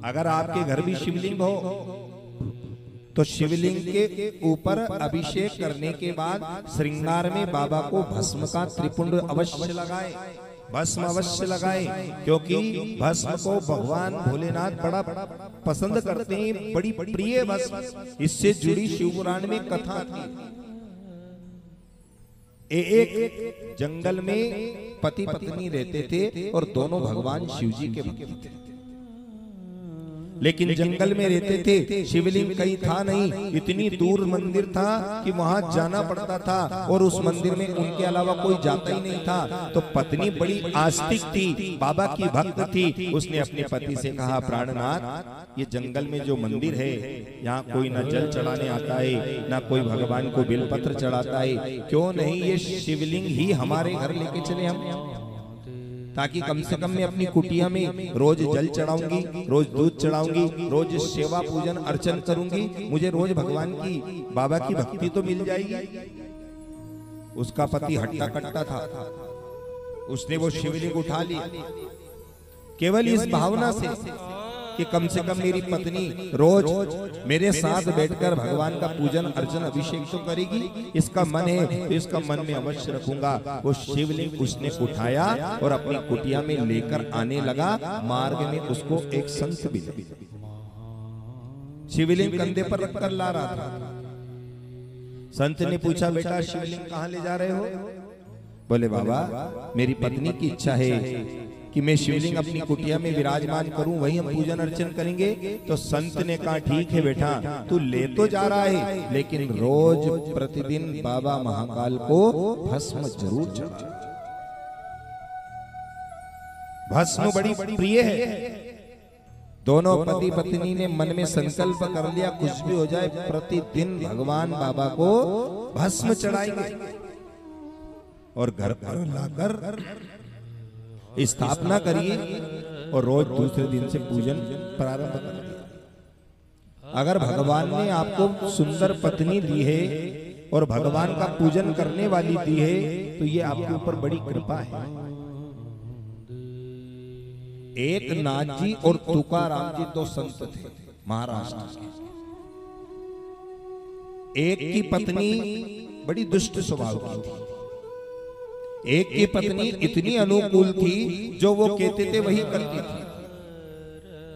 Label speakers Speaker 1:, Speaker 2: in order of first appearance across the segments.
Speaker 1: अगर आपके घर भी शिवलिंग हो तो शिवलिंग के ऊपर अभिषेक करने के बाद श्रृंगार में बाबा को भस्म का त्रिपुंड अवश्य लगाए, भस्म अवश्य लगाए, क्योंकि भस्म को भगवान भोलेनाथ बड़ा पसंद करते हैं, बड़ी प्रिय भस्म। इससे जुड़ी शिव पुराण में कथा थी। एक जंगल में पति पत्नी रहते थे और दोनों भगवान शिव जी के भक्त थे, लेकिन जंगल में रहते थे, शिवलिंग कहीं था नहीं, इतनी दूर मंदिर था कि वहां जाना पड़ता था और उस मंदिर में उनके अलावा कोई जाता ही नहीं था। तो पत्नी बड़ी आस्तिक थी, बाबा की भक्त थी। उसने अपने पति से कहा, प्राणनाथ, ये जंगल में जो मंदिर है यहाँ कोई ना जल चढ़ाने आता है, ना कोई भगवान को बेलपत्र चढ़ाता है, क्यों नहीं ये शिवलिंग ही हमारे घर लेके चले हम, ताकि कम से कम मैं अपनी कुटिया में रोज जल चढ़ाऊंगी, रोज दूध चढ़ाऊंगी, रोज सेवा पूजन अर्चन करूंगी, मुझे रोज भगवान की बाबा की भक्ति तो मिल जाएगी। उसका पति हट्टा कट्टा था, उसने वो शिवलिंग उठा ली केवल इस भावना से कि कम से कम मेरी पत्नी रोज मेरे साथ बैठकर भगवान का पूजन अर्चन अभिषेक तो करेगी, इसका मन है तो इसका मन में अवश्य रखूंगा। वो शिवलिंग उसने उठाया और अपनी कुटिया में लेकर आने लगा। मार्ग में उसको एक संत मिले, शिवलिंग कंधे पर रखकर ला रहा था। संत ने पूछा, बेटा शिवलिंग कहाँ ले जा रहे हो? बोले, बाबा मेरी पत्नी की इच्छा है कि मैं शिवलिंग अपनी कुटिया में विराजमान करूं, वही हम पूजन अर्चन करेंगे। तो संत ने कहा, ठीक है बेटा, तू ले तो जा रहा है, लेकिन रोज प्रतिदिन बाबा महाकाल को भस्म जरूर चढ़ा। भस्म बड़ी प्रिय है। दोनों पति पत्नी ने मन में संकल्प कर लिया, कुछ भी हो जाए प्रतिदिन भगवान बाबा को भस्म चढ़ाएंगे और घर पर लाकर स्थापना करिए और रोज दूसरे दिन से पूजन प्रारंभ कर दिया। अगर भगवान ने आपको सुंदर पत्नी दी है और भगवान का पूजन करने वाली दी है तो ये आपके ऊपर बड़ी कृपा है। एक नाथ जी और तुकाराम जी दो संत थे महाराष्ट्र के। एक की पत्नी बड़ी दुष्ट स्वभाव की थी, एक की पत्नी इतनी अनुकूल थी जो वो कहते थे वही करती थी।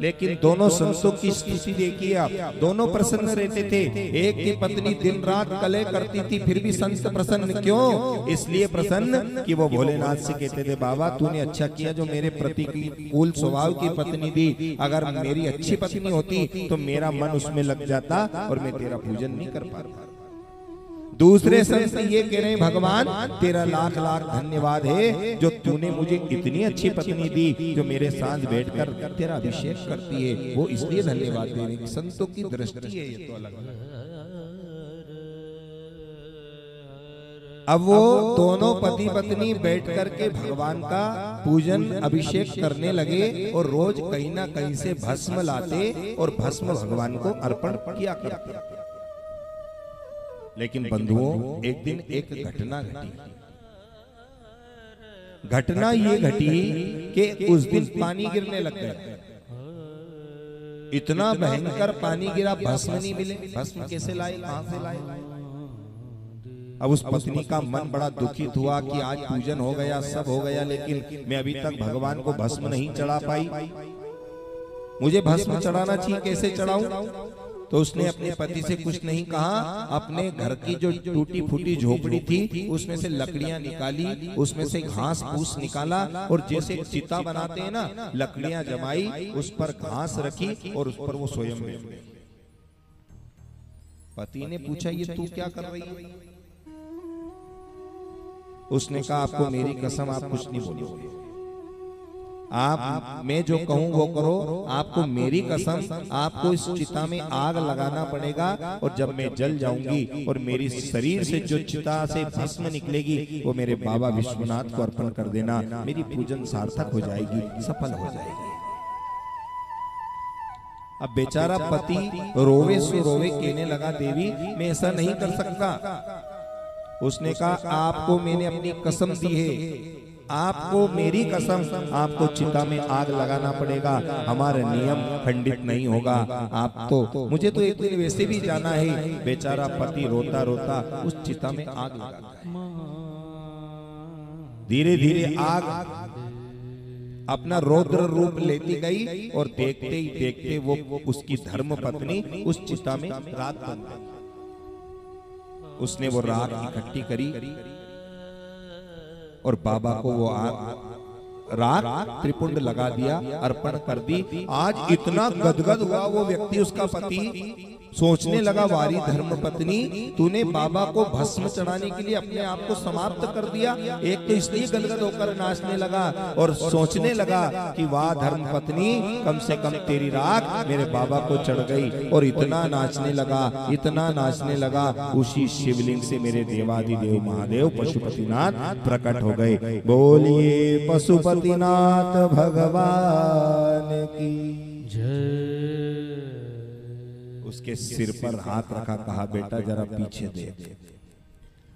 Speaker 1: लेकिन दोनों संतों की स्थिति देखिए आप, दोनों प्रसन्न रहते थे। एक की पत्नी दिन रात कलह करती थी, फिर भी संत प्रसन्न क्यों? इसलिए प्रसन्न कि वो भोलेनाथ से कहते थे, बाबा तूने अच्छा किया जो मेरे प्रतिकूल स्वभाव की पत्नी दी, अगर मेरी अच्छी पत्नी होती तो मेरा मन उसमें लग जाता और मैं तेरा पूजन नहीं कर पाता। दूसरे संत ये कह रहे हैं, भगवान तेरा लाख लाख धन्यवाद है जो तूने मुझे इतनी अच्छी पत्नी दी जो मेरे साथ बैठकर तेरा अभिषेक करती है, वो इसलिए धन्यवाद दे रहे हैं। संतों की दृष्टि है ये तो अलग। अब वो दोनों पति पत्नी बैठ करके भगवान का पूजन अभिषेक करने लगे और रोज कहीं ना कहीं से भस्म लाते और भस्म भगवान को अर्पण किया करते। लेकिन बंधुओं, एक दिन एक घटना घटी। घटना ये घटी कि उस दिन पानी गिरने लग गया। इतना भयंकर पानी गिरा, भस्म नहीं मिले। भस्म कैसे लाए, कहां से लाए? अब उस पत्नी का मन बड़ा दुखित हुआ कि आज पूजन हो गया, सब हो गया, लेकिन मैं अभी तक भगवान को भस्म नहीं चढ़ा पाई। मुझे भस्म चढ़ाना चाहिए, कैसे चढ़ाऊं? तो उसने अपने पति से कुछ नहीं कहा, अपने घर की जो टूटी फूटी झोपड़ी थी उसमें से लकड़ियां निकाली, उसमें से घास फूस निकाला और जैसे चिता बनाते हैं ना, लकड़ियां जमाई, उस पर घास रखी और उस पर वो स्वयं बैठ गए। पति ने पूछा, ये तू क्या कर रही है? उसने कहा, आपको मेरी कसम, आप कुछ नहीं बोलोगे, आप मैं जो कहूं वो करो, आपको मेरी कसम, आपको इस चिता में आग लगाना पड़ेगा और जब मैं जल जाऊंगी और मेरी शरीर से जो चिता से भस्म निकलेगी वो मेरे बाबा विश्वनाथ को अर्पण कर देना, मेरी पूजन सार्थक हो जाएगी, सफल हो जाएगी। अब बेचारा पति रोवे सो रोवे, कहने लगा, देवी मैं ऐसा नहीं कर सकता। उसने कहा, आपको मैंने अपनी कसम दी है, आपको मेरी कसम, आपको चिता में आग लगाना पड़ेगा, हमारा नियम खंडित नहीं होगा। आप तो मुझे तो एक दिन वैसे भी जाना है। बेचारा पति रोता रोता उस चिता में आग लगा। धीरे धीरे आग अपना रौद्र रूप लेती गई और देखते ही देखते वो उसकी धर्म पत्नी उस चिता में राख बन गई। उसने वो राख इकट्ठी करी और बाबा को वो राख त्रिपुंड लगा दिया, अर्पण कर दी। आज इतना गदगद हुआ वो व्यक्ति, उसका पति, सोचने लगा वारी धर्म पत्नी, तूने बाबा को भस्म चढ़ाने के लिए अपने आप को समाप्त कर दिया। एक तो इसलिए गदगद होकर नाचने लगा और सोचने लगा कि वाह धर्म पत्नी, कम से कम तेरी राख मेरे बाबा को चढ़ गई। और इतना नाचने लगा, इतना नाचने लगा, उसी शिवलिंग से मेरे देवादिदेव महादेव पशुपतिनाथ प्रकट हो गए। बोलिए पशुपतिनाथ भगवान की जय। उसके सिर पर हाथ रखा, कहा बेटा जरा पीछे देख।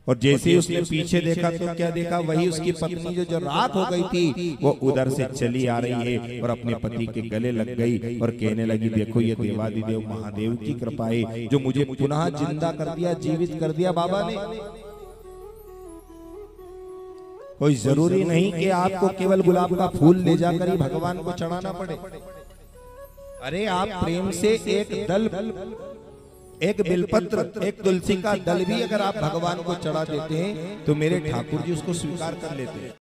Speaker 1: और जैसे ही उसने पीछे देखा तो क्या देखा, वही उसकी पत्नी जो राख हो गई थी वो उधर से चली आ रही है और अपने पति के गले लग गई और कहने लगी देखो ये देवादिदेव महादेव की कृपा है जो मुझे पुनः जिंदा कर दिया, जीवित कर दिया बाबा ने। कोई जरूरी नहीं कि आपको केवल गुलाब का फूल ले जाकर ही भगवान को चढ़ाना पड़े। अरे आप प्रेम से एक दल, एक बिलपत्र, एक तुलसी का दल भी अगर आप भगवान को चढ़ा देते हैं तो मेरे ठाकुर जी उसको स्वीकार कर लेते हैं।